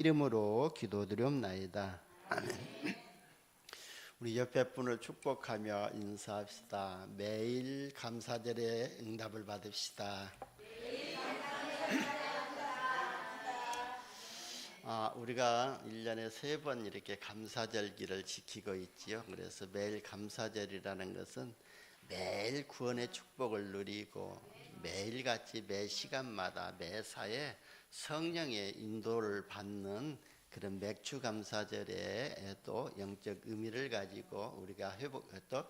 이름으로 기도드리옵나이다. 아멘. 우리 옆에 분을 축복하며 인사합시다. 매일 감사절에 응답을 받읍시다. 우리가 1년에 3번 이렇게 감사절기를 지키고 있지요. 그래서 매일 감사절이라는 것은 매일 구원의 축복을 누리고 매일같이 매 시간마다 매사에 성령의 인도를 받는 그런 맥주 감사절에 또 영적 의미를 가지고 우리가 또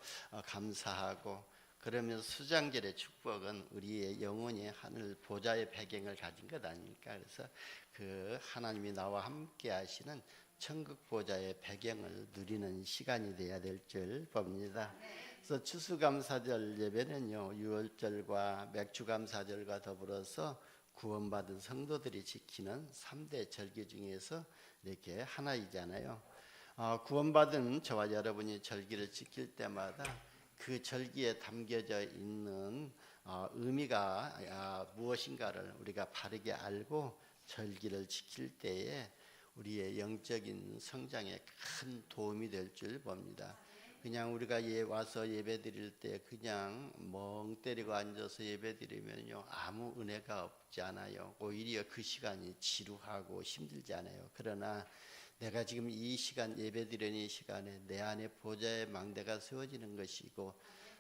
감사하고, 그러면서 수장절의 축복은 우리의 영혼이 하늘 보좌의 배경을 가진 것 아닙니까? 그래서 그 하나님이 나와 함께 하시는 천국 보좌의 배경을 누리는 시간이 되어야 될 줄 봅니다. 그래서 추수감사절 예배는요, 유월절과 맥주감사절과 더불어서 구원받은 성도들이 지키는 3대 절기 중에서 이렇게 하나이잖아요. 구원받은 저와 여러분이 절기를 지킬 때마다 그 절기에 담겨져 있는 의미가 무엇인가를 우리가 바르게 알고 절기를 지킬 때에 우리의 영적인 성장에 큰 도움이 될 줄 봅니다. 그냥 우리가 와서 예배 드릴 때 그냥 멍 때리고 앉아서 예배 드리면요, 아무 은혜가 없지 않아요. 오히려 그 시간이 지루하고 힘들지 않아요. 그러나 내가 지금 이 시간 예배 드리는 이 시간에 내 안에 보좌의 망대가 세워지는 것이고,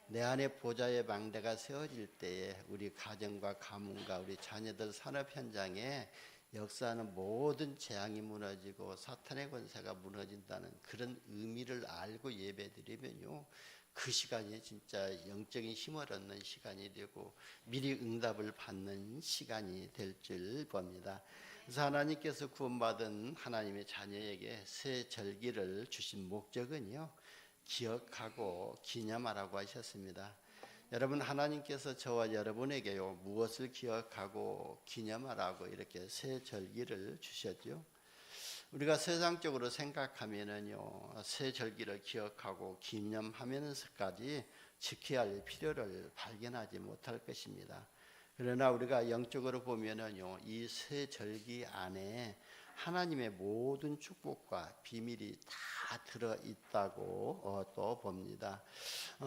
내 안에 보좌의 망대가 세워질 때에 우리 가정과 가문과 우리 자녀들 산업 현장에 역사하는 모든 재앙이 무너지고 사탄의 권세가 무너진다는 그런 의미를 알고 예배드리면요, 그 시간이 진짜 영적인 힘을 얻는 시간이 되고 미리 응답을 받는 시간이 될 줄 봅니다. 그래서 하나님께서 구원받은 하나님의 자녀에게 새 절기를 주신 목적은요, 기억하고 기념하라고 하셨습니다. 여러분, 하나님께서 저와 여러분에게요, 무엇을 기억하고 기념하라고 이렇게 새 절기를 주셨죠? 우리가 세상적으로 생각하면은요, 새 절기를 기억하고 기념하면서까지 지켜야 할 필요를 발견하지 못할 것입니다. 그러나 우리가 영적으로 보면은요, 이 새 절기 안에 하나님의 모든 축복과 비밀이 다 들어있다고 또 봅니다.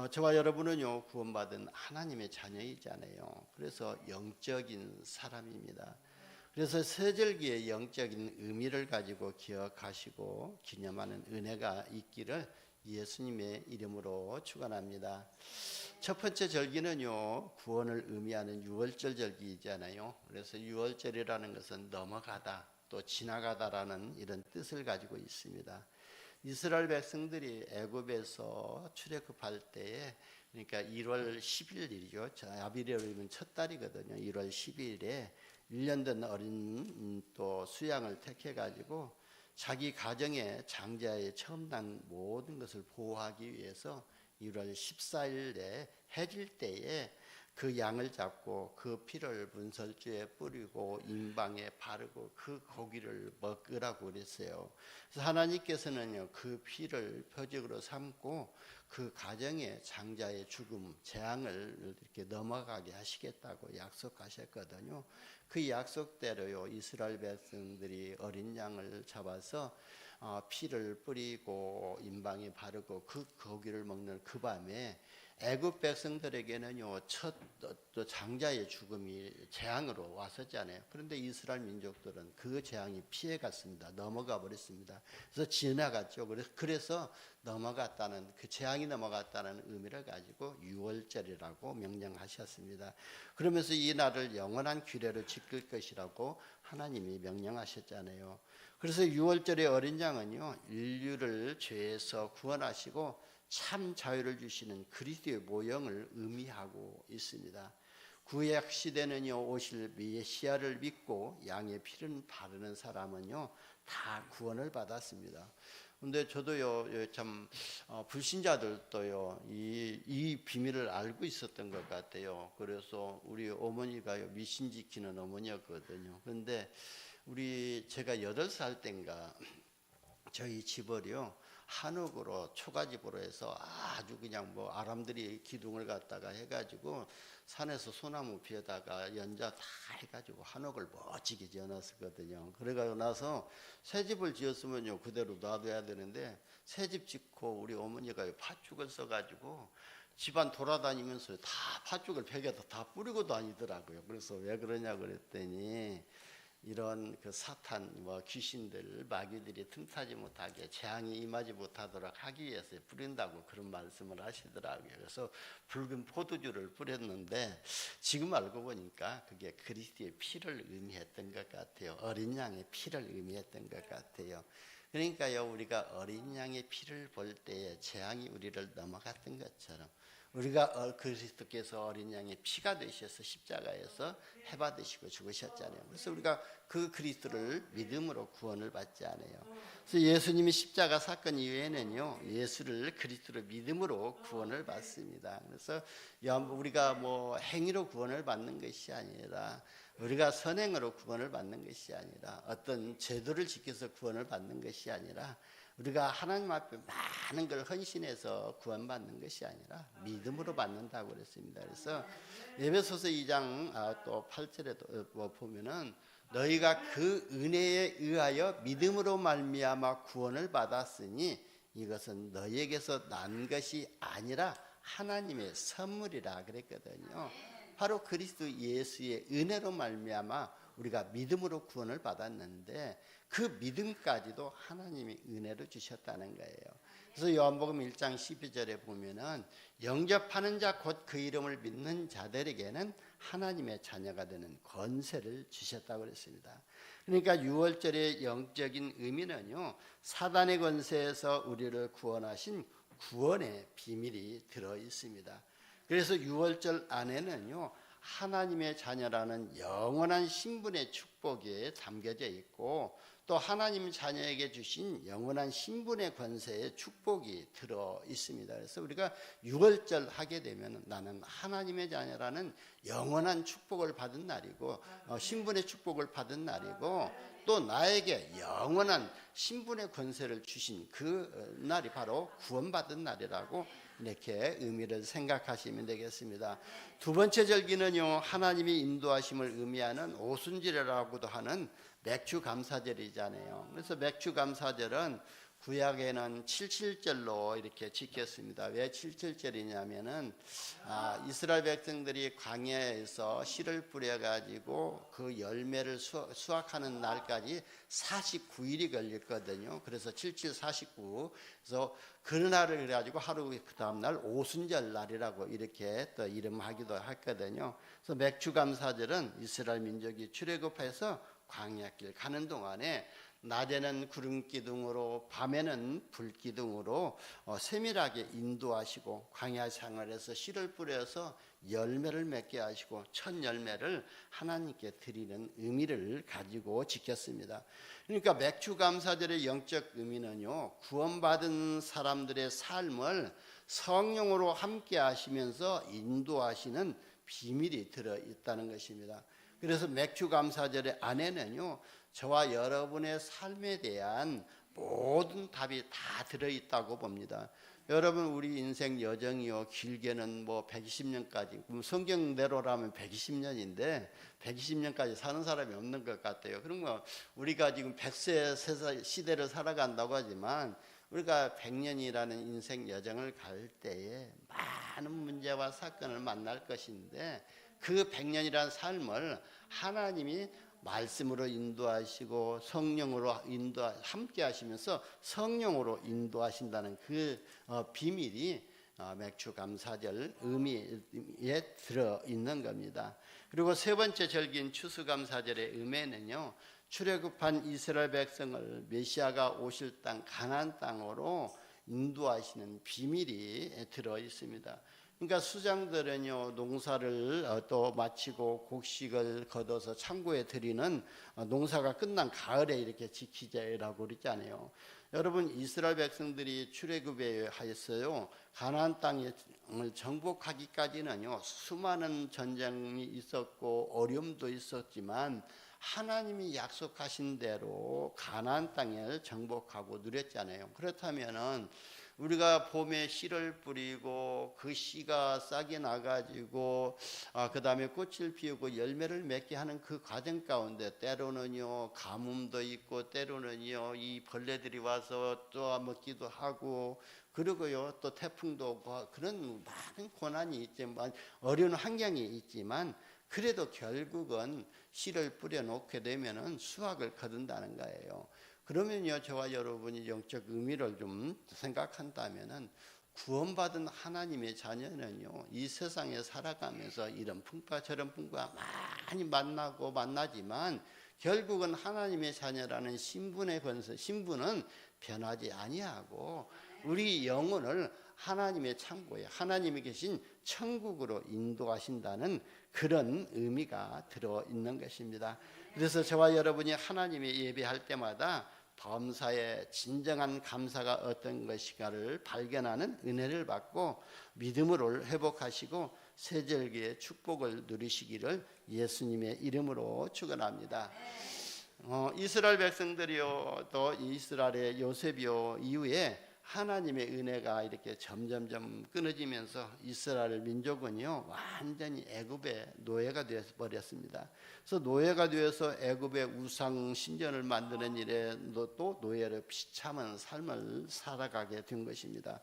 저와 여러분은요, 구원받은 하나님의 자녀이잖아요. 그래서 영적인 사람입니다. 그래서 새절기의 영적인 의미를 가지고 기억하시고 기념하는 은혜가 있기를 예수님의 이름으로 축원합니다. 첫 번째 절기는요, 구원을 의미하는 유월절 절기이잖아요. 그래서 유월절이라는 것은 넘어가다, 또 지나가다라는 이런 뜻을 가지고 있습니다. 이스라엘 백성들이 애굽에서 출애굽할 때에, 그러니까 1월 10일이죠. 아비레오면 첫 달이거든요. 1월 10일에 1년 된 어린 또 수양을 택해 가지고 자기 가정의 장자의 처음 난 모든 것을 보호하기 위해서 1월 14일에 해질 때에 그 양을 잡고 그 피를 문설주에 뿌리고 임방에 바르고 그 고기를 먹으라고 그랬어요. 그래서 하나님께서는요, 그 피를 표적으로 삼고 그 가정의 장자의 죽음, 재앙을 이렇게 넘어가게 하시겠다고 약속하셨거든요. 그 약속대로요, 이스라엘 백성들이 어린 양을 잡아서 피를 뿌리고 임방에 바르고 그 고기를 먹는 그 밤에 애굽 백성들에게는요, 첫 장자의 죽음이 재앙으로 왔었잖아요. 그런데 이스라엘 민족들은 그 재앙이 피해갔습니다. 넘어가 버렸습니다. 그래서 지나갔죠. 그래서 넘어갔다는, 그 재앙이 넘어갔다는 의미를 가지고 유월절이라고 명령하셨습니다. 그러면서 이 날을 영원한 규례로 지킬 것이라고 하나님이 명령하셨잖아요. 그래서 유월절의 어린 양은요, 인류를 죄에서 구원하시고 참 자유를 주시는 그리스도의 모형을 의미하고 있습니다. 구약 시대는요, 오실 메시아를 믿고 양의 피를 바르는 사람은요, 다 구원을 받았습니다. 근데 저도요, 참 불신자들도요, 이 비밀을 알고 있었던 것 같아요. 그래서 우리 어머니가요, 미신 지키는 어머니였거든요. 그런데 제가 8살 때인가 저희 집을요, 한옥으로 초가집으로 해서 아주 그냥 뭐 아람들이 기둥을 갖다가 해가지고 산에서 소나무 피에다가 연자 다 해가지고 한옥을 멋지게 지어놨었거든요. 그래가지고 나서 새 집을 지었으면요 그대로 놔둬야 되는데 새 집 짓고 우리 어머니가 팥죽을 써가지고 집안 돌아다니면서 다 팥죽을 벽에다 다 뿌리고 다니더라고요. 그래서 왜 그러냐 그랬더니 이런 그 사탄 뭐 귀신들 마귀들이 틈타지 못하게 재앙이 임하지 못하도록 하기 위해서 뿌린다고 그런 말씀을 하시더라고요. 그래서 붉은 포도주를 뿌렸는데 지금 알고 보니까 그게 그리스도의 피를 의미했던 것 같아요. 어린 양의 피를 의미했던 것 같아요. 그러니까요 우리가 어린 양의 피를 볼 때에 재앙이 우리를 넘어갔던 것처럼 우리가 그리스도께서 어린 양의 피가 되셔서 십자가에서 해받으시고 죽으셨잖아요. 그래서 우리가 그 그리스도를 믿음으로 구원을 받지 않아요. 그래서 예수님이 십자가 사건 이후에는요 예수를 그리스도로 믿음으로 구원을 받습니다. 그래서 우리가 뭐 행위로 구원을 받는 것이 아니라 우리가 선행으로 구원을 받는 것이 아니라 어떤 제도를 지켜서 구원을 받는 것이 아니라 우리가 하나님 앞에 많은 걸 헌신해서 구원받는 것이 아니라 믿음으로 받는다고 그랬습니다. 그래서 에베소서 2장 또 8절에도 보면은 너희가 그 은혜에 의하여 믿음으로 말미암아 구원을 받았으니 이것은 너희에게서 난 것이 아니라 하나님의 선물이라 그랬거든요. 바로 그리스도 예수의 은혜로 말미암아 우리가 믿음으로 구원을 받았는데 그 믿음까지도 하나님이 은혜로 주셨다는 거예요. 그래서 요한복음 1장 12절에 보면은 영접하는 자 곧 그 이름을 믿는 자들에게는 하나님의 자녀가 되는 권세를 주셨다고 그랬습니다. 그러니까 6월절의 영적인 의미는요 사단의 권세에서 우리를 구원하신 구원의 비밀이 들어 있습니다. 그래서 6월절 안에는요 하나님의 자녀라는 영원한 신분의 축복이 담겨져 있고 또 하나님 자녀에게 주신 영원한 신분의 권세의 축복이 들어 있습니다. 그래서 우리가 6월절 하게 되면 나는 하나님의 자녀라는 영원한 축복을 받은 날이고 신분의 축복을 받은 날이고 또 나에게 영원한 신분의 권세를 주신 그 날이 바로 구원받은 날이라고 이렇게 의미를 생각하시면 되겠습니다. 두 번째 절기는요 하나님이 인도하심을 의미하는 오순절이라고도 하는 맥주 감사절이잖아요. 그래서 맥주 감사절은 구약에는 77절로 이렇게 지켰습니다. 왜 77절이냐면은 이스라엘 백성들이 광야에서 씨를 뿌려가지고 그 열매를 수확하는 날까지 49일이 걸렸거든요. 그래서 77, 49. 그래서 그 날을 그래가지고 하루 그 다음날 오순절 날이라고 이렇게 또 이름하기도 했거든요. 그래서 맥주감사절은 이스라엘 민족이 출애굽해서 광야길 가는 동안에 낮에는 구름 기둥으로 밤에는 불 기둥으로 세밀하게 인도하시고 광야 생활에서 씨를 뿌려서 열매를 맺게 하시고 첫 열매를 하나님께 드리는 의미를 가지고 지켰습니다. 그러니까 맥주감사절의 영적 의미는요 구원받은 사람들의 삶을 성령으로 함께 하시면서 인도하시는 비밀이 들어있다는 것입니다. 그래서 맥주감사절의 안에는요 저와 여러분의 삶에 대한 모든 답이 다 들어있다고 봅니다. 여러분 우리 인생 여정이요 길게는 뭐 120년까지 성경대로라면 120년인데 120년까지 사는 사람이 없는 것 같아요. 그러면 우리가 지금 100세 시대를 살아간다고 하지만 우리가 100년이라는 인생 여정을 갈 때에 많은 문제와 사건을 만날 것인데 그 100년이라는 삶을 하나님이 말씀으로 인도하시고 성령으로 함께 하시면서 성령으로 인도하신다는 그 비밀이 맥주감사절 의미에 들어있는 겁니다. 그리고 세 번째 절기인 추수감사절의 의미는요 출애굽한 이스라엘 백성을 메시아가 오실 땅 가나안 땅으로 인도하시는 비밀이 들어있습니다. 그러니까 수장들은요 농사를 또 마치고 곡식을 거둬서 창고에 들이는 농사가 끝난 가을에 이렇게 지키자라고 그러잖아요. 여러분 이스라엘 백성들이 출애굽에 하였어요. 가나안 땅을 정복하기까지는요 수많은 전쟁이 있었고 어려움도 있었지만 하나님이 약속하신 대로 가나안 땅을 정복하고 누렸잖아요. 그렇다면은 우리가 봄에 씨를 뿌리고 그 씨가 싹이 나가지고 그 다음에 꽃을 피우고 열매를 맺게 하는 그 과정 가운데 때로는요 가뭄도 있고 때로는요 이 벌레들이 와서 또 먹기도 하고 그리고요 또 태풍도 오고 그런 많은 고난이 있지만 어려운 환경이 있지만 그래도 결국은 씨를 뿌려놓게 되면은 수확을 거둔다는 거예요. 그러면요 저와 여러분이 영적 의미를 좀 생각한다면은 구원받은 하나님의 자녀는요 이 세상에 살아가면서 이런 풍파 저런 풍파 많이 만나지만 결국은 하나님의 자녀라는 신분은 변하지 아니하고 우리 영혼을 하나님의 창고에 하나님이 계신 천국으로 인도하신다는 그런 의미가 들어있는 것입니다. 그래서 저와 여러분이 하나님의 예배할 때마다 범사에 진정한 감사가 어떤 것인가를 발견하는 은혜를 받고 믿음으로 회복하시고 새절기의 축복을 누리시기를 예수님의 이름으로 축원합니다. 이스라엘 백성들이요 또 이스라엘의 요셉이요 이후에 하나님의 은혜가 이렇게 점점점 끊어지면서 이스라엘 민족은요 완전히 애굽의 노예가 되어 버렸습니다. 그래서 노예가 되어서 애굽의 우상 신전을 만드는 일에 또 노예를 비참한 삶을 살아가게 된 것입니다.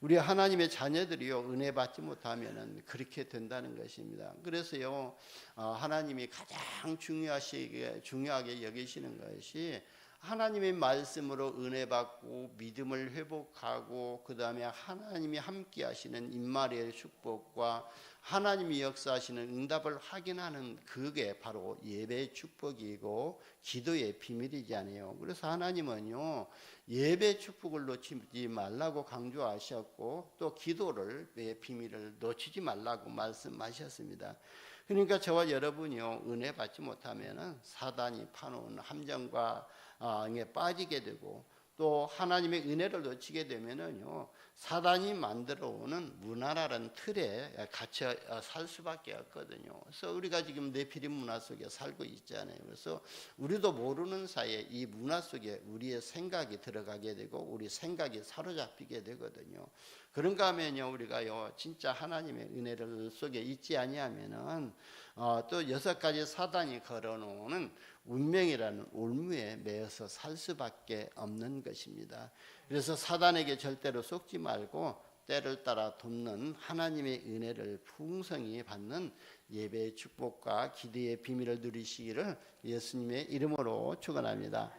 우리 하나님의 자녀들이요 은혜 받지 못하면은 그렇게 된다는 것입니다. 그래서요 하나님이 가장 중요하게 여기시는 것이 하나님의 말씀으로 은혜 받고 믿음을 회복하고 그 다음에 하나님이 함께 하시는 임마리의 축복과 하나님이 역사하시는 응답을 확인하는 그게 바로 예배의 축복이고 기도의 비밀이지 않아요. 그래서 하나님은요 예배 축복을 놓치지 말라고 강조하셨고 또 기도를 비밀을 놓치지 말라고 말씀하셨습니다. 그러니까 저와 여러분이요 은혜 받지 못하면은 사단이 파놓은 함정과 빠지게 되고 또 하나님의 은혜를 놓치게 되면은요 사단이 만들어 오는 문화라는 틀에 갇혀 살 수밖에 없거든요. 그래서 우리가 지금 네피림 문화 속에 살고 있잖아요. 그래서 우리도 모르는 사이에 이 문화 속에 우리의 생각이 들어가게 되고 우리 생각이 사로잡히게 되거든요. 그런가 하면요 우리가요 진짜 하나님의 은혜를 속에 있지 아니하면은 또 6가지 사단이 걸어놓는 운명이라는 올무에 매여서 살 수밖에 없는 것입니다. 그래서 사단에게 절대로 속지 말고 때를 따라 돕는 하나님의 은혜를 풍성히 받는 예배의 축복과 기도의 비밀을 누리시기를 예수님의 이름으로 축원합니다.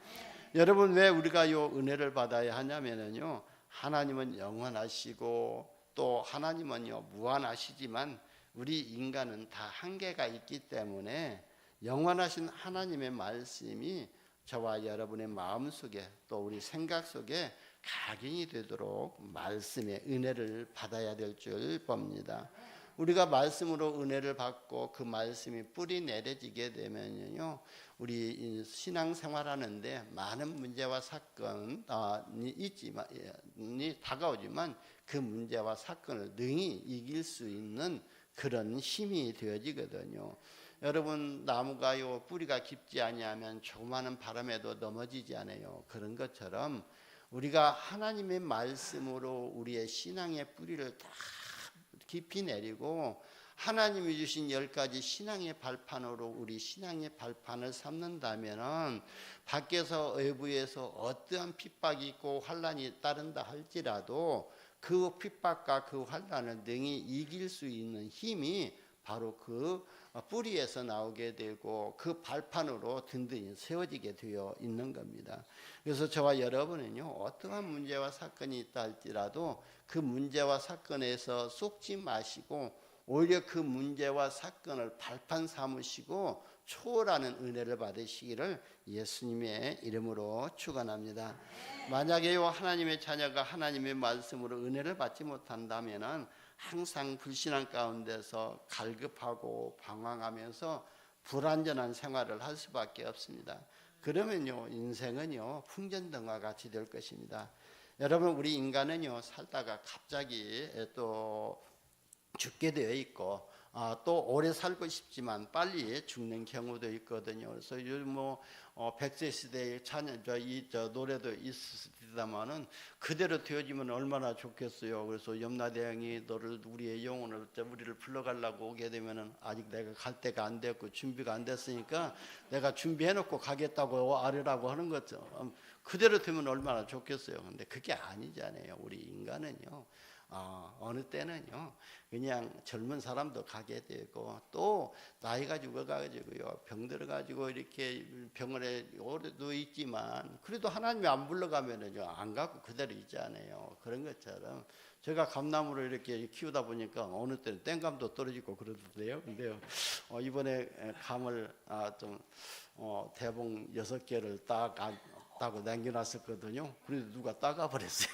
여러분 왜 우리가 이 은혜를 받아야 하냐면요 하나님은 영원하시고 또 하나님은요 무한하시지만 우리 인간은 다 한계가 있기 때문에 영원하신 하나님의 말씀이 저와 여러분의 마음속에 또 우리 생각 속에 각인이 되도록 말씀의 은혜를 받아야 될 줄 봅니다. 우리가 말씀으로 은혜를 받고 그 말씀이 뿌리 내려지게 되면요 우리 신앙생활하는데 많은 문제와 사건이 다가오지만 그 문제와 사건을 능히 이길 수 있는 그런 힘이 되어지거든요. 여러분 나무가요 뿌리가 깊지 아니하면 조그마한 바람에도 넘어지지 않아요. 그런 것처럼 우리가 하나님의 말씀으로 우리의 신앙의 뿌리를 다 깊이 내리고 하나님이 주신 10가지 신앙의 발판으로 우리 신앙의 발판을 삼는다면 밖에서 외부에서 어떠한 핍박이 있고 환난이 따른다 할지라도 그 핍박과 그 환난을 능히 이길 수 있는 힘이 바로 그 뿌리에서 나오게 되고 그 발판으로 든든히 세워지게 되어 있는 겁니다. 그래서 저와 여러분은요 어떠한 문제와 사건이 있다 할지라도 그 문제와 사건에서 속지 마시고 오히려 그 문제와 사건을 발판 삼으시고 초월하는 은혜를 받으시기를 예수님의 이름으로 축원합니다. 만약에요 하나님의 자녀가 하나님의 말씀으로 은혜를 받지 못한다면은 항상 불신앙 가운데서 갈급하고 방황하면서 불완전한 생활을 할 수밖에 없습니다. 그러면요 인생은요 풍전등과 같이 될 것입니다. 여러분 우리 인간은요 살다가 갑자기 또 죽게 되어 있고 또 오래 살고 싶지만 빨리 죽는 경우도 있거든요. 그래서 요즘 뭐 100세 시대의 저 노래도 있습니다만은 그대로 되어지면 얼마나 좋겠어요. 그래서 염라대왕이 너를 우리의 영혼을 우리를 불러가려고 오게 되면은 아직 내가 갈 때가 안 됐고 준비가 안 됐으니까 내가 준비해놓고 가겠다고 아뢰라고 하는 거죠. 그대로 되면 얼마나 좋겠어요. 근데 그게 아니잖아요. 우리 인간은요. 어느 때는요 그냥 젊은 사람도 가게 되고 또 나이가 죽어가지고요 병 들어가지고 이렇게 병원에 오래도 있지만 그래도 하나님이 안 불러가면은요 안 가고 그대로 있잖아요. 그런 것처럼 제가 감나무를 이렇게 키우다 보니까 어느 때는 땡감도 떨어지고 그러던데요. 근데요 이번에 감을 좀 대봉 6개를 따고 남겨놨었거든요. 그래도 누가 따가 버렸어요.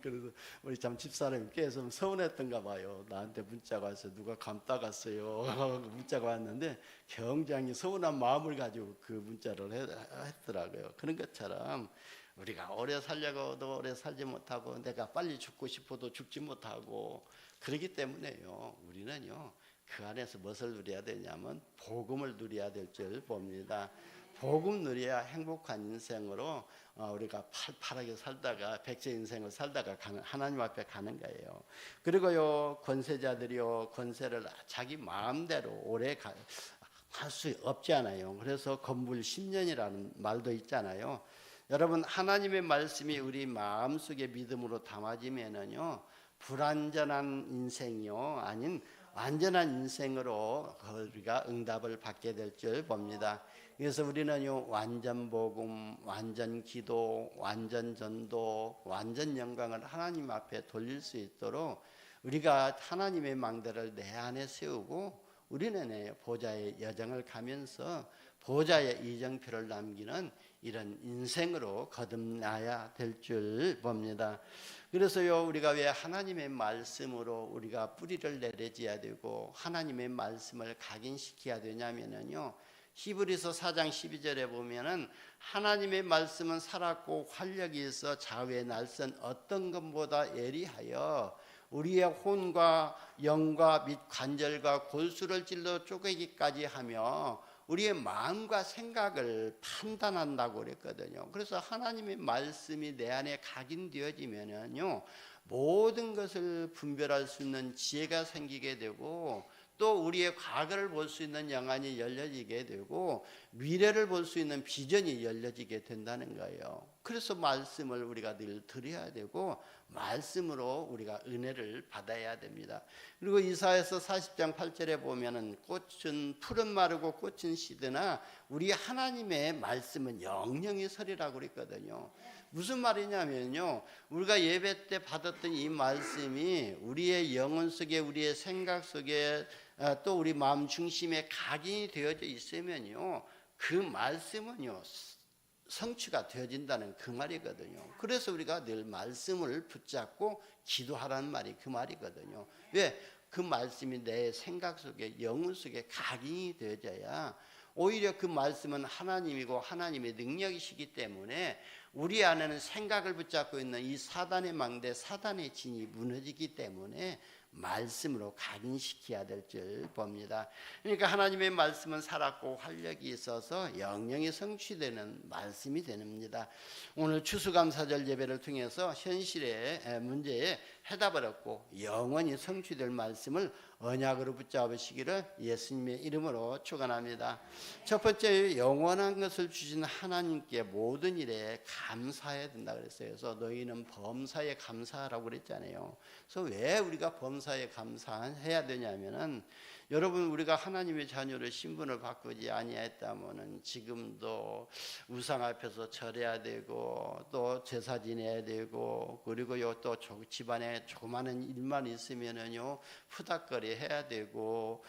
그래서 우리 참 집사람이 계속 서운했던가 봐요. 나한테 문자가 와서 누가 감 따갔어요. 문자가 왔는데 굉장히 서운한 마음을 가지고 그 문자를 했더라고요. 그런 것처럼 우리가 오래 살려고도 오래 살지 못하고 내가 빨리 죽고 싶어도 죽지 못하고 그렇기 때문에요. 우리는요 그 안에서 무엇을 누려야 되냐면 복음을 누려야 될 줄 봅니다. 복음 누려야 행복한 인생으로 우리가 팔팔하게 살다가 백세 인생을 살다가 하나님 앞에 가는 거예요. 그리고요 권세자들이요 권세를 자기 마음대로 오래 할 수 없잖아요. 그래서 건물 10년이라는 말도 있잖아요. 여러분 하나님의 말씀이 우리 마음속에 믿음으로 담아지면은요 불완전한 인생이요 아닌 완전한 인생으로 우리가 응답을 받게 될 줄 봅니다. 그래서 우리는요 완전 복음, 완전 기도, 완전 전도, 완전 영광을 하나님 앞에 돌릴 수 있도록 우리가 하나님의 망대를 내 안에 세우고 우리는 보좌의 여정을 가면서 보좌의 이정표를 남기는 이런 인생으로 거듭나야 될 줄 봅니다. 그래서요 우리가 왜 하나님의 말씀으로 우리가 뿌리를 내려줘야 되고 하나님의 말씀을 각인시켜야 되냐면요 히브리서 4장 12절에 보면은 하나님의 말씀은 살았고 활력이 있어 좌우에 날선 어떤 것보다 예리하여 우리의 혼과 영과 및 관절과 골수를 찔러 쪼개기까지 하며 우리의 마음과 생각을 판단한다고 그랬거든요. 그래서 하나님의 말씀이 내 안에 각인되어지면은요 모든 것을 분별할 수 있는 지혜가 생기게 되고 또 우리의 과거를 볼 수 있는 영안이 열려지게 되고 미래를 볼 수 있는 비전이 열려지게 된다는 거예요. 그래서 말씀을 우리가 늘 드려야 되고 말씀으로 우리가 은혜를 받아야 됩니다. 그리고 이사야서 40장 8절에 보면은 꽃은 풀은 마르고 꽃은 시드나 우리 하나님의 말씀은 영영이 서리라고 그랬거든요. 무슨 말이냐면요 우리가 예배 때 받았던 이 말씀이 우리의 영혼 속에 우리의 생각 속에 또 우리 마음 중심에 각인이 되어져 있으면요 그 말씀은요 성취가 되어진다는 그 말이거든요. 그래서 우리가 늘 말씀을 붙잡고 기도하라는 말이 그 말이거든요. 왜? 그 말씀이 내 생각 속에 영혼 속에 각인이 되어져야 오히려 그 말씀은 하나님이고 하나님의 능력이시기 때문에 우리 안에는 생각을 붙잡고 있는 이 사단의 망대 사단의 진이 무너지기 때문에 말씀으로 각인시켜야 될 줄 봅니다. 그러니까 하나님의 말씀은 살았고 활력이 있어서 영영이 성취되는 말씀이 됩니다. 오늘 추수감사절 예배를 통해서 현실의 문제에 해답을 얻고 영원히 성취될 말씀을 언약으로 붙잡으시기를 예수님의 이름으로 축원합니다. 첫 번째 영원한 것을 주신 하나님께 모든 일에 감사해야 된다 그랬어요. 그래서 너희는 범사에 감사하라고 그랬잖아요. 그래서 왜 우리가 범사에 감사해야 되냐면은 여러분 우리가 하나님의 자녀로 신분을 바꾸지 아니했다면은 지금도 우상 앞에서 절해야 되고 또 제사 지내야 되고 그리고요 또 집안에 조그마한 일만 있으면은요 푸닥거리 해야 되고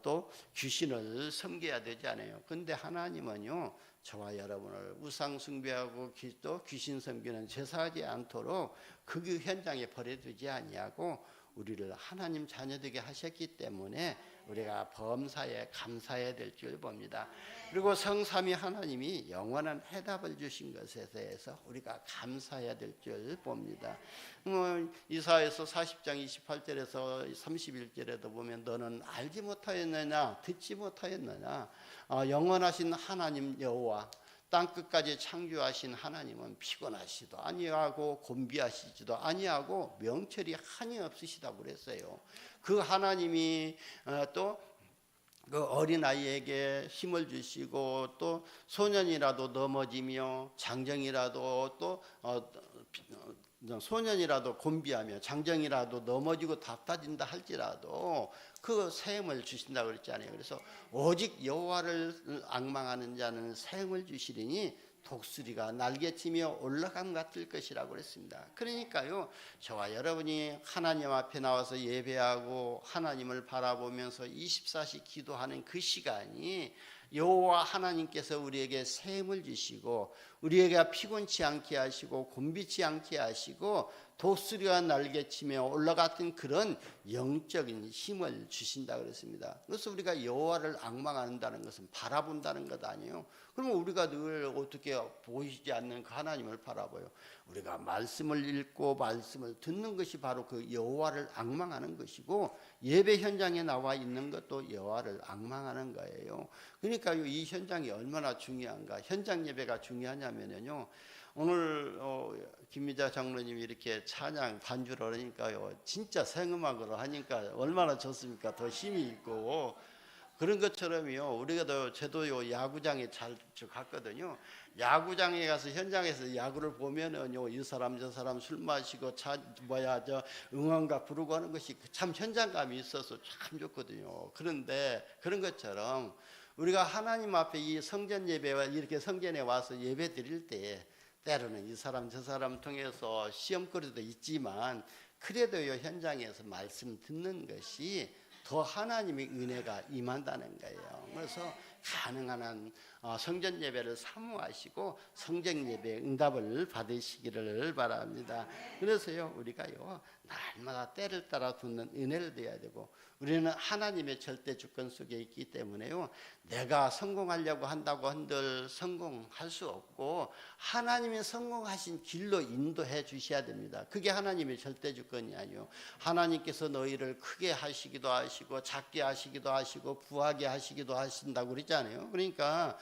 또 귀신을 섬겨야 되잖아요. 근데 하나님은요 저와 여러분을 우상 숭배하고 또 귀신 섬기는 제사하지 않도록 그 현장에 버려두지 아니하고 우리를 하나님 자녀되게 하셨기 때문에 우리가 범사에 감사해야 될 줄 봅니다. 그리고 성삼위 하나님이 영원한 해답을 주신 것에 대해서 우리가 감사해야 될 줄 봅니다. 이사야서 40장 28절에서 31절에도 보면 너는 알지 못하였느냐 듣지 못하였느냐 영원하신 하나님 여호와 땅끝까지 창조하신 하나님은 피곤하시도 아니하고 곤비하시지도 아니하고 명철이 한이 없으시다고 그랬어요. 그 하나님이 또 그 어린아이에게 힘을 주시고 또 소년이라도 넘어지며 장정이라도 또 소년이라도 곤비하며 장정이라도 넘어지고 다빠진다 할지라도 그 생을 주신다고 그랬잖아요. 그래서 오직 여호와를 앙망하는 자는 생을 주시리니 독수리가 날개치며 올라감 같을 것이라고 그랬습니다. 그러니까요, 저와 여러분이 하나님 앞에 나와서 예배하고 하나님을 바라보면서 24시 기도하는 그 시간이 여호와 하나님께서 우리에게 샘을 주시고 우리에게 피곤치 않게 하시고 곤비치 않게 하시고 독수리가 날개치며 올라갔던 그런 영적인 힘을 주신다 그랬습니다. 그래서 우리가 여호와를 앙망한다는 것은 바라본다는 것 아니에요. 그러면 우리가 늘 어떻게 보이지 않는 그 하나님을 바라봐요. 우리가 말씀을 읽고 말씀을 듣는 것이 바로 그 여호와를 앙망하는 것이고 예배 현장에 나와 있는 것도 여호와를 앙망하는 거예요. 그러니까 이 현장이 얼마나 중요한가. 현장 예배가 중요하냐면요. 오늘 김미자 장로님이 이렇게 찬양 반주를 하니까요, 진짜 생음악으로 하니까 얼마나 좋습니까? 더 힘이 있고 그런 것처럼요. 우리가 저도요 야구장에 자주 갔거든요. 야구장에 가서 현장에서 야구를 보면은요, 이 사람 저 사람 술 마시고 응원가 부르고 하는 것이 참 현장감이 있어서 참 좋거든요. 그런데 그런 것처럼 우리가 하나님 앞에 이 성전 예배와 이렇게 성전에 와서 예배 드릴 때 때로는 이 사람 저 사람 통해서 시험거리도 있지만 그래도요 현장에서 말씀 듣는 것이 더 하나님의 은혜가 임한다는 거예요. 그래서 가능한 한 성전 예배를 사모하시고 성전 예배 응답을 받으시기를 바랍니다. 그래서요 우리가요 날마다 때를 따라 듣는 은혜를 배워야 되고 우리는 하나님의 절대 주권 속에 있기 때문에요 내가 성공하려고 한다고 한들 성공할 수 없고 하나님이 성공하신 길로 인도해 주셔야 됩니다. 그게 하나님의 절대 주권이 아니요. 하나님께서 너희를 크게 하시기도 하시고 작게 하시기도 하시고 부하게 하시기도 하신다고 그러잖아요. 그러니까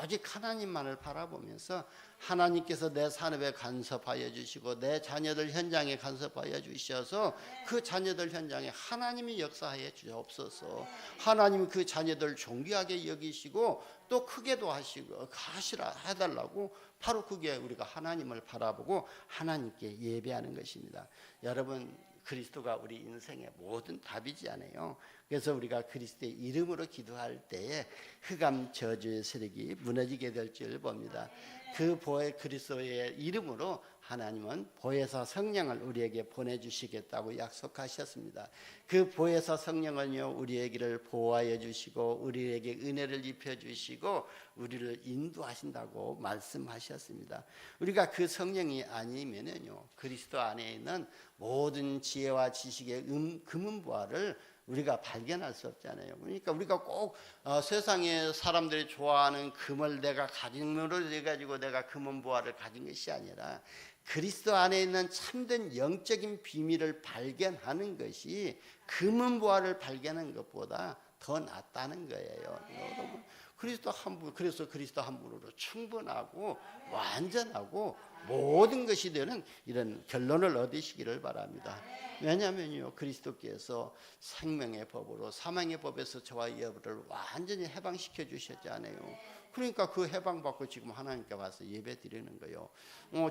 오직 하나님만을 바라보면서 하나님께서 내 산업에 간섭하여 주시고 내 자녀들 현장에 간섭하여 주셔서 그 자녀들 현장에 하나님이 역사하여 주옵소서. 하나님이 그 자녀들 존귀하게 여기시고 또 크게도 하시고 하시라 해달라고 바로 그게 우리가 하나님을 바라보고 하나님께 예배하는 것입니다. 여러분 그리스도가 우리 인생의 모든 답이지 않아요. 그래서 우리가 그리스도의 이름으로 기도할 때에 흑암 저주의 세력이 무너지게 될 줄 봅니다. 그 보혜 그리스도의 이름으로 하나님은 보혜사 성령을 우리에게 보내주시겠다고 약속하셨습니다. 그 보혜사 성령은요 우리에게를 보호하여 주시고 우리에게 은혜를 입혀주시고 우리를 인도하신다고 말씀하셨습니다. 우리가 그 성령이 아니면은요 그리스도 안에 있는 모든 지혜와 지식의 금은보화를 우리가 발견할 수 없잖아요. 그러니까 우리가 꼭 세상에 사람들이 좋아하는 금을 내가 가짐으로 해가지고 내가 금은보화를 가진 것이 아니라 그리스도 안에 있는 참된 영적인 비밀을 발견하는 것이 금은보화를 발견하는 것보다 더 낫다는 거예요. 여러분 그리스도 한 분, 그래서 그리스도 한 분으로 충분하고 완전하고 모든 것이 되는 이런 결론을 얻으시기를 바랍니다. 왜냐하면요 그리스도께서 생명의 법으로 사망의 법에서 저와 여러분을 완전히 해방시켜 주셨잖아요. 그러니까 그 해방받고 지금 하나님께 와서 예배 드리는 거예요.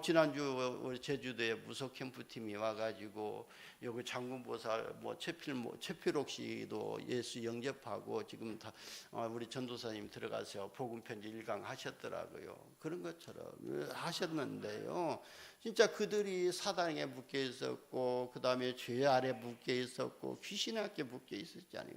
지난주 우리 제주도에 무속 캠프팀이 와가지고 여기 장군보살 최필옥 씨도 예수 영접하고 지금 다 우리 전도사님 들어가서 복음 편지 1강 하셨더라고요. 그런 것처럼 하셨는데요. 진짜 그들이 사단에 묶여 있었고 그 다음에 죄 아래 묶여 있었고 귀신에게 묶여 있었잖아요.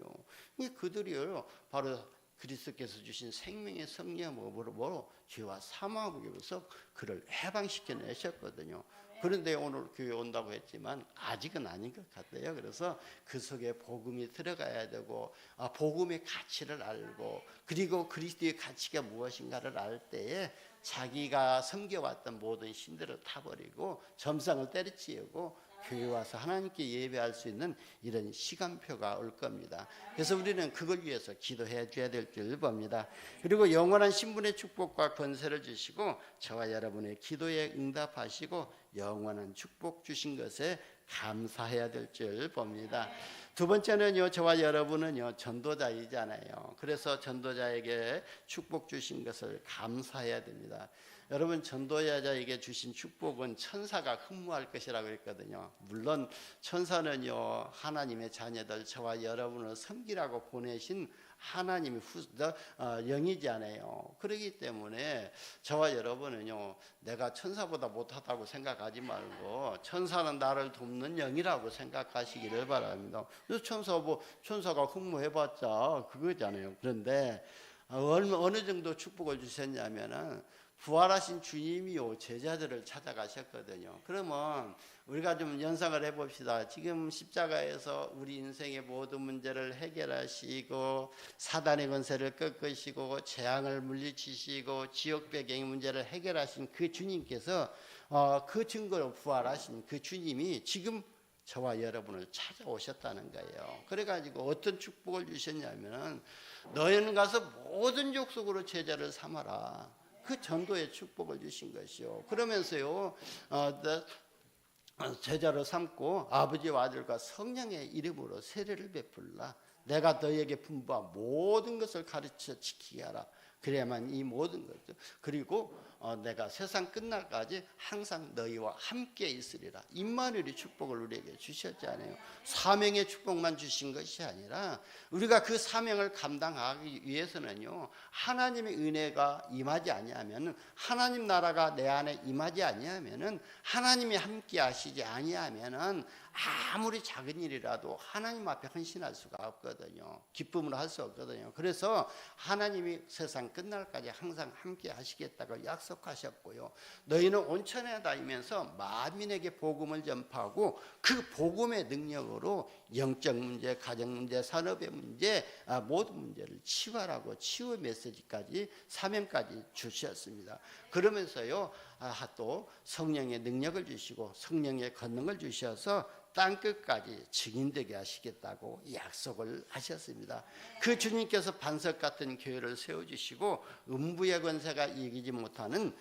그들이요 바로 그리스도께서 주신 생명의 성령으로 죄와 사망으로서 그를 해방시켜 내셨거든요. 그런데 오늘 교회 온다고 했지만 아직은 아닌 것 같아요. 그래서 그 속에 복음이 들어가야 되고 복음의 가치를 알고 그리고 그리스도의 가치가 무엇인가를 알 때에 자기가 섬겨왔던 모든 신들을 타버리고 점상을 때려치우고 교회 와서 하나님께 예배할 수 있는 이런 시간표가 올 겁니다. 그래서 우리는 그걸 위해서 기도해 줘야 될 줄 봅니다. 그리고 영원한 신분의 축복과 권세를 주시고 저와 여러분의 기도에 응답하시고 영원한 축복 주신 것에 감사해야 될 줄 봅니다. 두 번째는요, 저와 여러분은요 전도자이잖아요. 그래서 전도자에게 축복 주신 것을 감사해야 됩니다. 여러분, 전도자에게 주신 축복은 천사가 흠모할 것이라고 했거든요. 물론 천사는요 하나님의 자녀들 저와 여러분을 섬기라고 보내신 하나님의 영이잖아요. 그렇기 때문에 저와 여러분은요 내가 천사보다 못하다고 생각하지 말고 천사는 나를 돕는 영이라고 생각하시기를 바랍니다. 천사가 흠모해봤자 그거잖아요. 그런데 어느 정도 축복을 주셨냐면은 부활하신 주님이요 제자들을 찾아가셨거든요. 그러면 우리가 좀 연상을 해봅시다. 지금 십자가에서 우리 인생의 모든 문제를 해결하시고 사단의 권세를 꺾으시고 재앙을 물리치시고 지옥 배경의 문제를 해결하신 그 주님께서 그 증거로 부활하신 그 주님이 지금 저와 여러분을 찾아오셨다는 거예요. 그래가지고 어떤 축복을 주셨냐면 너희는 가서 모든 족속으로 제자를 삼아라. 그 전도의 축복을 주신 것이요. 그러면서요 제자로 삼고 아버지와 아들과 성령의 이름으로 세례를 베풀라. 내가 너희에게 분부한 모든 것을 가르쳐 지키게 하라. 그래야만 이 모든 것들 그리고 내가 세상 끝날까지 항상 너희와 함께 있으리라. 임마누엘의 축복을 우리에게 주셨잖아요. 사명의 축복만 주신 것이 아니라 우리가 그 사명을 감당하기 위해서는요 하나님의 은혜가 임하지 아니하면 하나님 나라가 내 안에 임하지 아니하면 하나님이 함께 하시지 아니하면 아무리 작은 일이라도 하나님 앞에 헌신할 수가 없거든요. 기쁨으로 할 수 없거든요. 그래서 하나님이 세상 끝날까지 항상 함께 하시겠다고 약속하셨고요. 너희는 온천에 다니면서 만민에게 복음을 전파하고 그 복음의 능력으로 영적 문제, 가정 문제, 산업의 문제 모든 문제를 치유하라고 치유 메시지까지 사명까지 주셨습니다. 그러면서요 또 성령의 능력을 주시고 성령의 권능을 주셔서 땅끝까지 증인되게 하시겠다고 약속을 하셨습니다. 그 주님께서 반석 같은 교회를 세워주시고 음부의 권세가 이기지 못하는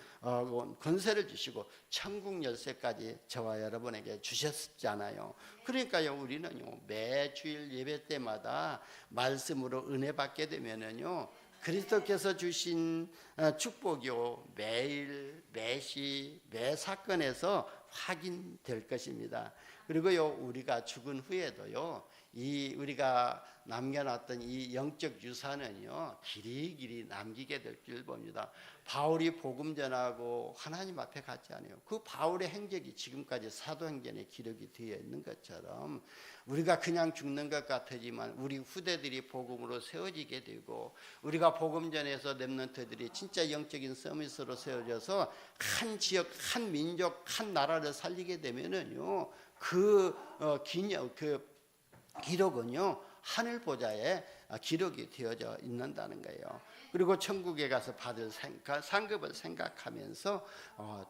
권세를 주시고 천국 열쇠까지 저와 여러분에게 주셨잖아요. 그러니까요 우리는요 매주일 예배 때마다 말씀으로 은혜 받게 되면은요 그리스도께서 주신 축복이요 매일 매시 매 사건에서 확인될 것입니다. 그리고요 우리가 죽은 후에도요 이 우리가 남겨놨던 이 영적 유산은요 길이길이 남기게 될 줄 봅니다. 바울이 복음 전하고 하나님 앞에 갔지 않아요. 그 바울의 행적이 지금까지 사도행전에 기록이 되어 있는 것처럼 우리가 그냥 죽는 것 같지만 우리 후대들이 복음으로 세워지게 되고 우리가 복음 전에서 렘넌트들이 진짜 영적인 서밋으로 세워져서 한 지역, 한 민족, 한 나라를 살리게 되면은요 그 기록은요 하늘 보좌에 기록이 되어져 있는다는 거예요. 그리고 천국에 가서 받을 상급을 생각하면서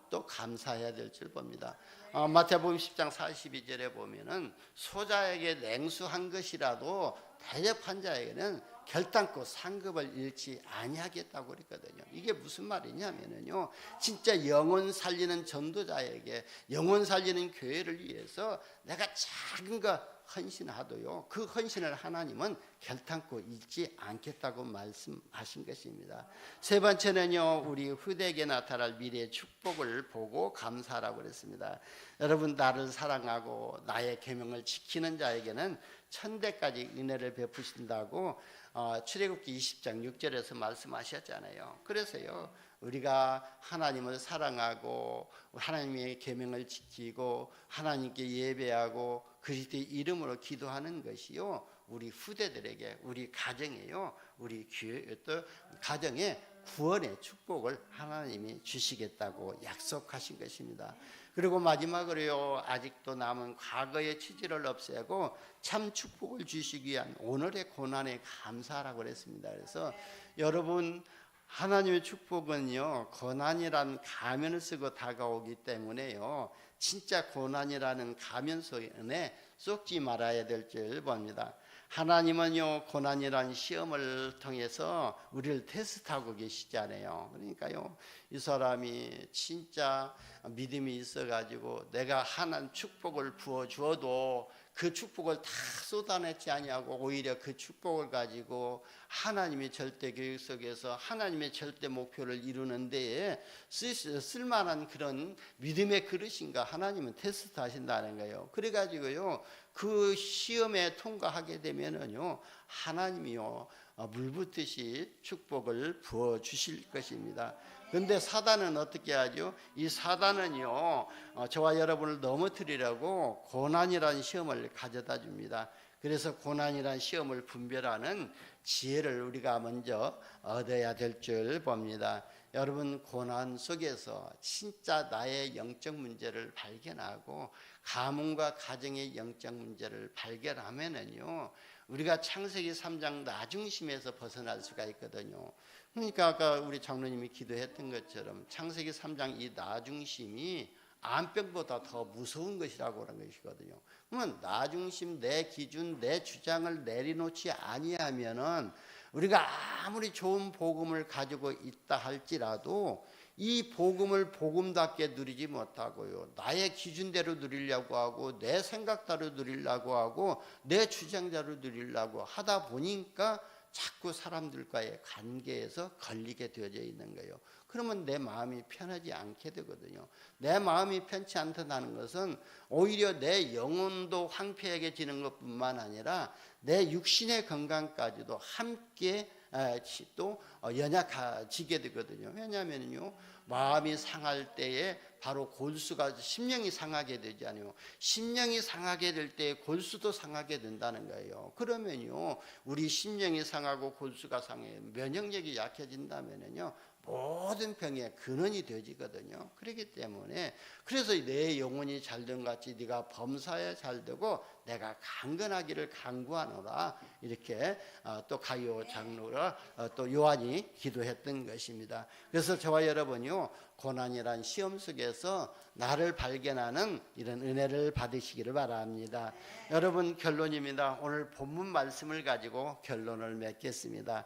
또 감사해야 될 줄 봅니다. 마태복음 10장 42절에 보면은 소자에게 냉수한 것이라도 대접한 자에게는 결단코 상급을 잃지 아니하겠다고 그랬거든요. 이게 무슨 말이냐면요 진짜 영혼 살리는 전도자에게 영혼 살리는 교회를 위해서 내가 작은 거 헌신하도요 그 헌신을 하나님은 결단코 잊지 않겠다고 말씀하신 것입니다. 세 번째는요 우리 후대에게 나타날 미래의 축복을 보고 감사하라고 그랬습니다. 여러분 나를 사랑하고 나의 계명을 지키는 자에게는 천대까지 은혜를 베푸신다고 출애굽기 20장 6절에서 말씀하셨잖아요. 그래서요 우리가 하나님을 사랑하고 하나님의 계명을 지키고 하나님께 예배하고 그리스도의 이름으로 기도하는 것이요 우리 후대들에게, 우리 가정에요, 우리 교회 또 가정에 구원의 축복을 하나님이 주시겠다고 약속하신 것입니다. 그리고 마지막으로요, 아직도 남은 과거의 치질을 없애고 참 축복을 주시기 위한 오늘의 고난에 감사하라고 그랬습니다. 그래서 여러분, 하나님의 축복은요, 고난이란 가면을 쓰고 다가오기 때문에요, 진짜 고난이라는 가면 속에 쏙지 말아야 될 줄 봅니다. 하나님은요, 고난이란 시험을 통해서 우리를 테스트하고 계시잖아요. 그러니까요, 이 사람이 진짜 믿음이 있어가지고 내가 하나님 축복을 부어주어도 그 축복을 다 쏟아내지 아니하고 오히려 그 축복을 가지고 하나님의 절대 계획 속에서 하나님의 절대 목표를 이루는 데에 쓸만한 그런 믿음의 그릇인가 하나님은 테스트 하신다는 거예요. 그래가지고요, 그 시험에 통과하게 되면은요, 하나님이요, 물 붓듯이 축복을 부어 주실 것입니다. 근데 사단은 어떻게 하죠? 이 사단은요, 저와 여러분을 넘어뜨리려고 고난이라는 시험을 가져다 줍니다. 그래서 고난이라는 시험을 분별하는 지혜를 우리가 먼저 얻어야 될 줄 봅니다. 여러분, 고난 속에서 진짜 나의 영적 문제를 발견하고 가문과 가정의 영적 문제를 발견하면은요, 우리가 창세기 3장 나중심에서 벗어날 수가 있거든요. 그러니까 아까 우리 장로님이 기도했던 것처럼 창세기 3장 이 나중심이 암병보다 더 무서운 것이라고 하는 것이거든요. 그러면 나중심, 내 기준, 내 주장을 내려놓지 아니하면은 우리가 아무리 좋은 복음을 가지고 있다 할지라도 이 복음을 복음답게 누리지 못하고요, 나의 기준대로 누리려고 하고 내 생각대로 누리려고 하고 내 주장대로 누리려고 하다 보니까 자꾸 사람들과의 관계에서 걸리게 되어져 있는 거예요. 그러면 내 마음이 편하지 않게 되거든요. 내 마음이 편치 않다는 것은 오히려 내 영혼도 황폐해지는 것뿐만 아니라 내 육신의 건강까지도 함께 또 연약해지게 되거든요. 왜냐하면요, 마음이 상할 때에 바로 골수가, 심령이 상하게 되잖아요. 심령이 상하게 될 때 골수도 상하게 된다는 거예요. 그러면요, 우리 심령이 상하고 골수가 상해 면역력이 약해진다면요, 모든 병의 근원이 되어지거든요. 그렇기 때문에 그래서 내 영혼이 잘된 같이 네가 범사에 잘되고 내가 강건하기를 간구하노라, 이렇게 또 가요 장로가 또 요한이 기도했던 것입니다. 그래서 저와 여러분이요, 고난이란 시험 속에서 나를 발견하는 이런 은혜를 받으시기를 바랍니다. 여러분, 결론입니다. 오늘 본문 말씀을 가지고 결론을 맺겠습니다.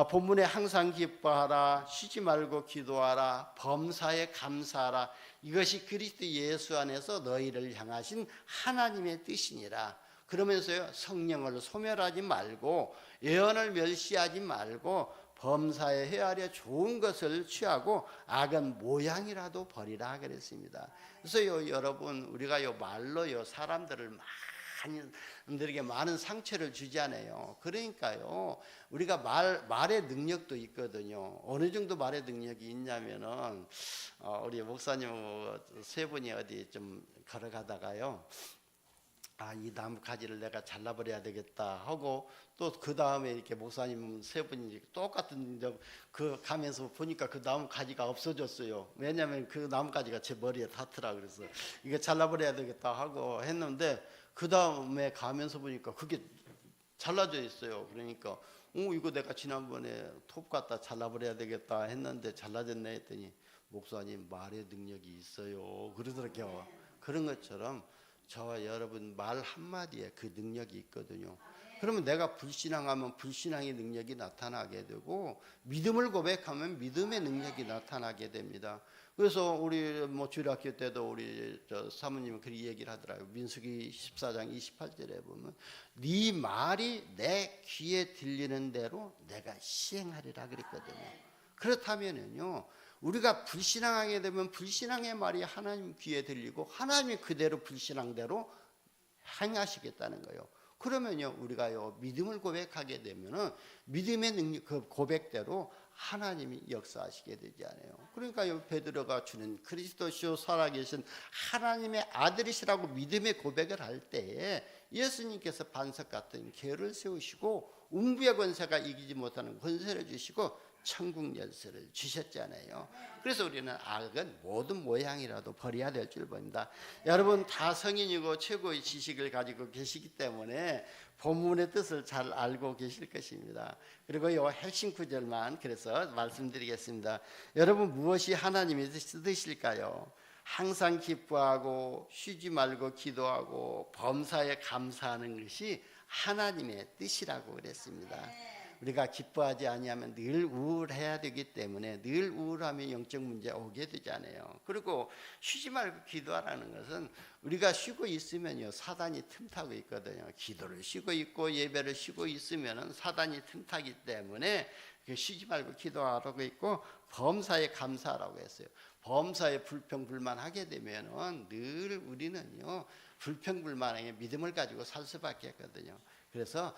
본문에 항상 기뻐하라, 쉬지 말고 기도하라, 범사에 감사하라, 이것이 그리스도 예수 안에서 너희를 향하신 하나님의 뜻이니라. 그러면서요, 성령을 소멸하지 말고 예언을 멸시하지 말고 범사에 헤아려 좋은 것을 취하고 악은 모양이라도 버리라 그랬습니다. 그래서요, 여러분, 우리가요 말로요 사람들을 남들에게 많은 상처를 주잖아요. 그러니까요, 우리가 말의 능력도 있거든요. 어느 정도 말의 능력이 있냐면은 우리 목사님 세 분이 어디 좀 걸어가다가요, 이 나무 가지를 내가 잘라버려야 되겠다 하고 또 그 다음에 이렇게 목사님 세 분이 똑같은 그 가면서 보니까 그 나무 가지가 없어졌어요. 왜냐하면 그 나무 가지가 제 머리에 닿더라. 그래서 이거 잘라버려야 되겠다 하고 했는데 그 다음에 가면서 보니까 그게 잘라져 있어요. 그러니까 이거 내가 지난번에 톱 갖다 잘라버려야 되겠다 했는데 잘라졌네 했더니 목사님 말의 능력이 있어요 그러더라고요. 그런 것처럼 저와 여러분 말 한마디에 그 능력이 있거든요. 그러면 내가 불신앙하면 불신앙의 능력이 나타나게 되고 믿음을 고백하면 믿음의 능력이 나타나게 됩니다. 그래서 우리 주일학교 때도 우리 사모님은 그렇게 얘기를 하더라고요. 민수기 14장 28절에 보면 네 말이 내 귀에 들리는 대로 내가 시행하리라 그랬거든요. 그렇다면은요, 우리가 불신앙하게 되면 불신앙의 말이 하나님 귀에 들리고 하나님이 그대로 불신앙대로 행하시겠다는 거예요. 그러면요, 우리가요 믿음을 고백하게 되면은 믿음의 능력, 그 고백대로 하나님이 역사하시게 되지 않아요. 그러니까 베드로가 주는 그리스도시요 살아계신 하나님의 아들이시라고 믿음의 고백을 할 때에 예수님께서 반석 같은 계를 세우시고 음부의 권세가 이기지 못하는 권세를 주시고 천국 열쇠를 주셨잖아요. 그래서 우리는 악은 모든 모양이라도 버려야 될 줄 봅니다. 여러분 다 성인이고 최고의 지식을 가지고 계시기 때문에 본문의 뜻을 잘 알고 계실 것입니다. 그리고 이 핵심 구절만 그래서 말씀드리겠습니다. 여러분 무엇이 하나님의 뜻일까요? 항상 기뻐하고 쉬지 말고 기도하고 범사에 감사하는 것이 하나님의 뜻이라고 그랬습니다. 우리가 기뻐하지 아니하면 늘 우울해야 되기 때문에 늘 우울하면 영적 문제 오게 되잖아요. 그리고 쉬지 말고 기도하라는 것은 우리가 쉬고 있으면요 사단이 틈타고 있거든요. 기도를 쉬고 있고 예배를 쉬고 있으면은 사단이 틈타기 때문에 쉬지 말고 기도하라고 있고 범사에 감사하라고 했어요. 범사에 불평불만하게 되면은 늘 우리는요 불평불만하게 믿음을 가지고 살 수밖에 없거든요. 그래서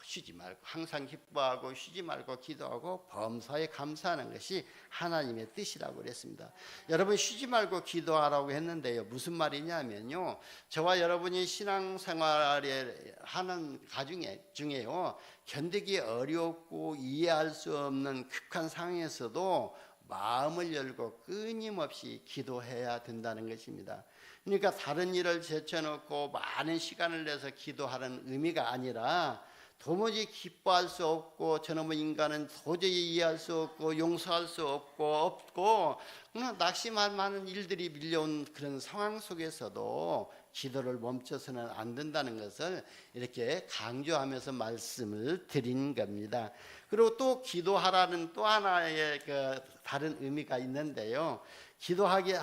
쉬지 말고 항상 기뻐하고 쉬지 말고 기도하고 범사에 감사하는 것이 하나님의 뜻이라고 그랬습니다. 여러분 쉬지 말고 기도하라고 했는데요 무슨 말이냐면요 저와 여러분이 신앙생활에 하는 가정 중에요 견디기 어렵고 이해할 수 없는 극한 상황에서도 마음을 열고 끊임없이 기도해야 된다는 것입니다. 그러니까 다른 일을 제쳐놓고 많은 시간을 내서 기도하는 의미가 아니라 도무지 기뻐할 수 없고 저놈의 인간은 도저히 이해할 수 없고 용서할 수 없고 그냥 낙심할 많은 일들이 밀려온 그런 상황 속에서도 기도를 멈춰서는 안 된다는 것을 이렇게 강조하면서 말씀을 드린 겁니다. 그리고 또 기도하라는 또 하나의 그 다른 의미가 있는데요. 기도하기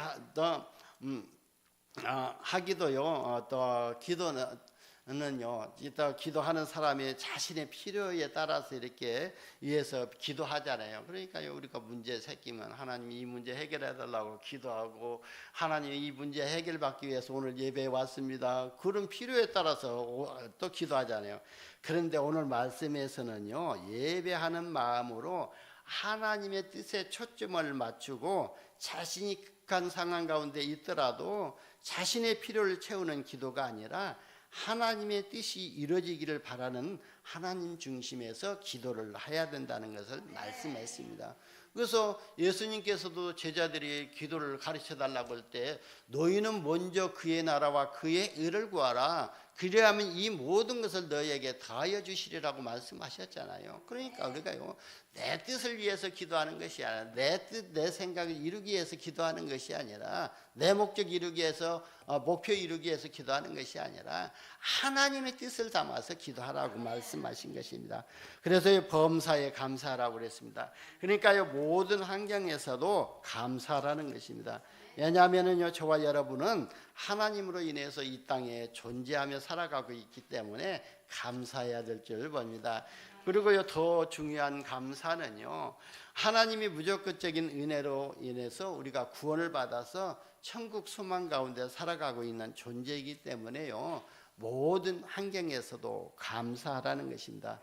하기도요. 또 기도는요. 또 기도하는 사람이 자신의 필요에 따라서 이렇게 위해서 기도하잖아요. 그러니까요. 우리가 문제 생기면 하나님 이 문제 해결해 달라고 기도하고 하나님 이 문제 해결받기 위해서 오늘 예배에 왔습니다. 그런 필요에 따라서 또 기도하잖아요. 그런데 오늘 말씀에서는요. 예배하는 마음으로 하나님의 뜻에 초점을 맞추고 자신이 극한 상황 가운데 있더라도 자신의 필요를 채우는 기도가 아니라 하나님의 뜻이 이루어지기를 바라는 하나님 중심에서 기도를 해야 된다는 것을 말씀했습니다. 그래서 예수님께서도 제자들이 기도를 가르쳐 달라고 할 때 너희는 먼저 그의 나라와 그의 의를 구하라 그리하면 이 모든 것을 너희에게 다하여 주시리라고 말씀하셨잖아요. 그러니까 우리가요 내 뜻을 위해서 기도하는 것이 아니라 내 뜻, 내 생각을 이루기 위해서 기도하는 것이 아니라 내 목적 이루기 위해서 목표 이루기 위해서 기도하는 것이 아니라 하나님의 뜻을 담아서 기도하라고 말씀하신 것입니다. 그래서 범사에 감사하라고 그랬습니다. 그러니까요 모든 환경에서도 감사하라는 것입니다. 왜냐하면요 저와 여러분은 하나님으로 인해서 이 땅에 존재하며 살아가고 있기 때문에 감사해야 될 줄 봅니다. 그리고요 더 중요한 감사는요 하나님이 무조건적인 은혜로 인해서 우리가 구원을 받아서 천국 소망 가운데 살아가고 있는 존재이기 때문에요 모든 환경에서도 감사하라는 것입니다.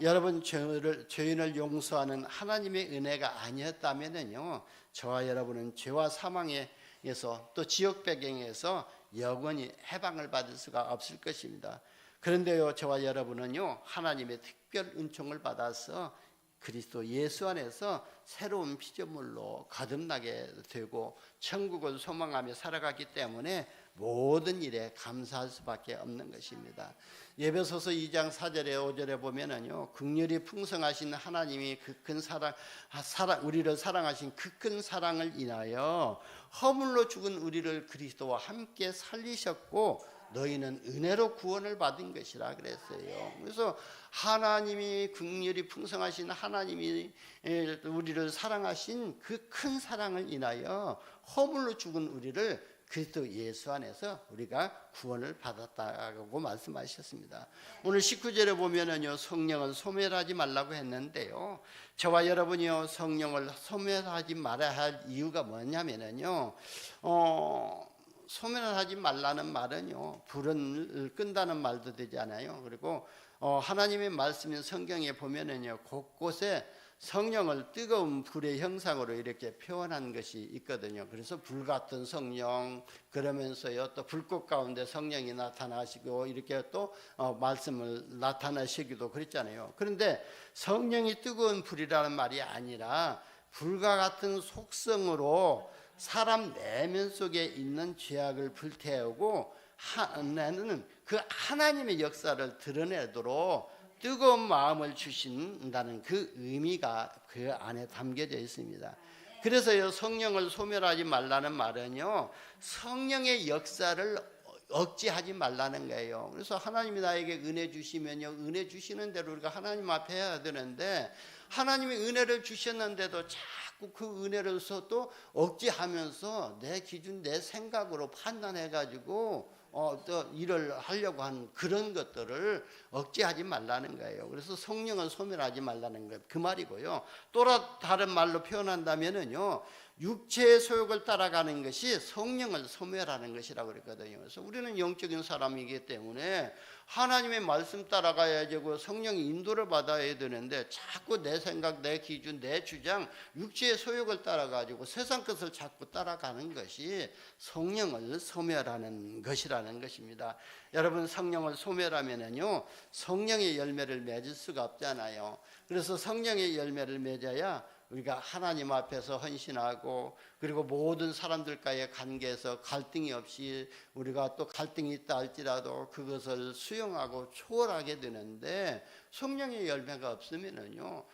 여러분 죄인을 용서하는 하나님의 은혜가 아니었다면요 저와 여러분은 죄와 사망에서 또 지옥 배경에서 영원히 해방을 받을 수가 없을 것입니다. 그런데요 저와 여러분은요 하나님의 특별 은총을 받아서 그리스도 예수 안에서 새로운 피조물로 거듭나게 되고 천국을 소망하며 살아가기 때문에 모든 일에 감사할 수밖에 없는 것입니다. 에베소서 2장 4절에 5절에 보면은요 긍휼이 풍성하신 하나님이 그 큰 사랑 우리를 사랑하신 그 큰 사랑을 인하여 허물로 죽은 우리를 그리스도와 함께 살리셨고 너희는 은혜로 구원을 받은 것이라 그랬어요. 그래서 하나님이 긍휼이 풍성하신 하나님이 우리를 사랑하신 그 큰 사랑을 인하여 허물로 죽은 우리를 그리스도 예수 안에서 우리가 구원을 받았다고 말씀하셨습니다. 오늘 19절에 보면은요 성령을 소멸하지 말라고 했는데요 저와 여러분이요 성령을 소멸하지 말아야 할 이유가 뭐냐면은요 소멸하지 말라는 말은요 불을 끈다는 말도 되지 않아요. 그리고 하나님의 말씀인 성경에 보면은요 곳곳에 성령을 뜨거운 불의 형상으로 이렇게 표현한 것이 있거든요. 그래서 불같은 성령, 그러면서요 또 불꽃 가운데 성령이 나타나시고 이렇게 또 말씀을 나타내시기도 그랬잖아요. 그런데 성령이 뜨거운 불이라는 말이 아니라 불과 같은 속성으로 사람 내면 속에 있는 죄악을 불태우고 하나는 그 하나님의 역사를 드러내도록 뜨거운 마음을 주신다는 그 의미가 그 안에 담겨져 있습니다. 그래서요 성령을 소멸하지 말라는 말은요 성령의 역사를 억제하지 말라는 거예요. 그래서 하나님이 나에게 은혜 주시면요 은혜 주시는 대로 우리가 하나님 앞에 해야 되는데 하나님이 은혜를 주셨는데도 자꾸 그 은혜로서 또 억제하면서 내 기준 내 생각으로 판단해가지고 또 일을 하려고 하는 그런 것들을 억제하지 말라는 거예요. 그래서 성령을 소멸하지 말라는 것 그 말이고요. 또 다른 말로 표현한다면은요 육체의 소욕을 따라가는 것이 성령을 소멸하는 것이라고 그랬거든요. 그래서 우리는 영적인 사람이기 때문에 하나님의 말씀 따라가야 되고 성령의 인도를 받아야 되는데 자꾸 내 생각, 내 기준, 내 주장, 육체의 소욕을 따라가지고 세상 것을 자꾸 따라가는 것이 성령을 소멸하는 것이라는 것입니다. 여러분 성령을 소멸하면은요 성령의 열매를 맺을 수가 없잖아요. 그래서 성령의 열매를 맺어야 우리가 하나님 앞에서 헌신하고 그리고 모든 사람들과의 관계에서 갈등이 없이 우리가 또 갈등이 있다 할지라도 그것을 수용하고 초월하게 되는데 성령의 열매가 없으면은요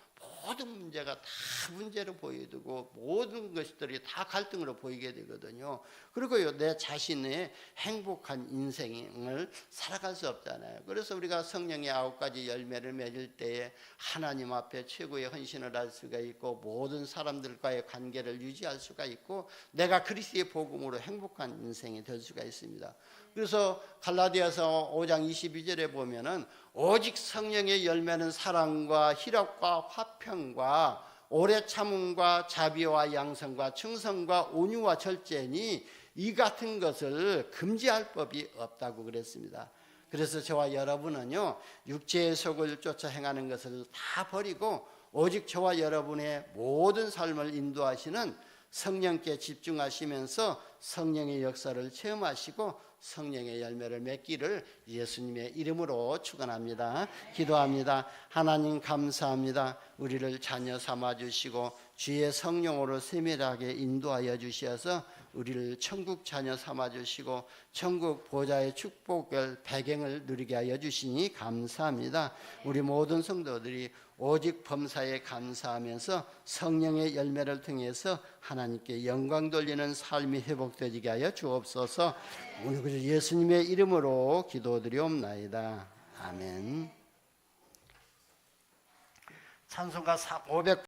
모든 문제가 다 문제로 보이고 모든 것들이 다 갈등으로 보이게 되거든요. 그리고요 내 자신의 행복한 인생을 살아갈 수 없잖아요. 그래서 우리가 성령의 9가지 열매를 맺을 때에 하나님 앞에 최고의 헌신을 할 수가 있고 모든 사람들과의 관계를 유지할 수가 있고 내가 그리스도의 복음으로 행복한 인생이 될 수가 있습니다. 그래서 갈라디아서 5장 22절에 보면은 오직 성령의 열매는 사랑과 희락과 화평과 오래 참음과 자비와 양성과 충성과 온유와 절제니 이 같은 것을 금지할 법이 없다고 그랬습니다. 그래서 저와 여러분은요 육체의 속을 쫓아 행하는 것을 다 버리고 오직 저와 여러분의 모든 삶을 인도하시는 성령께 집중하시면서 성령의 역사를 체험하시고 성령의 열매를 맺기를 예수님의 이름으로 축원합니다. 기도합니다. 하나님 감사합니다. 우리를 자녀 삼아 주시고 주의 성령으로 세밀하게 인도하여 주셔서 우리를 천국 자녀 삼아 주시고 천국 보좌의 축복을 배경을 누리게 하여 주시니 감사합니다. 우리 모든 성도들이 오직 범사에 감사하면서 성령의 열매를 통해서 하나님께 영광 돌리는 삶이 회복되게 하여 주옵소서. 오늘 예수님의 이름으로 기도드리옵나이다. 아멘. 찬송가 500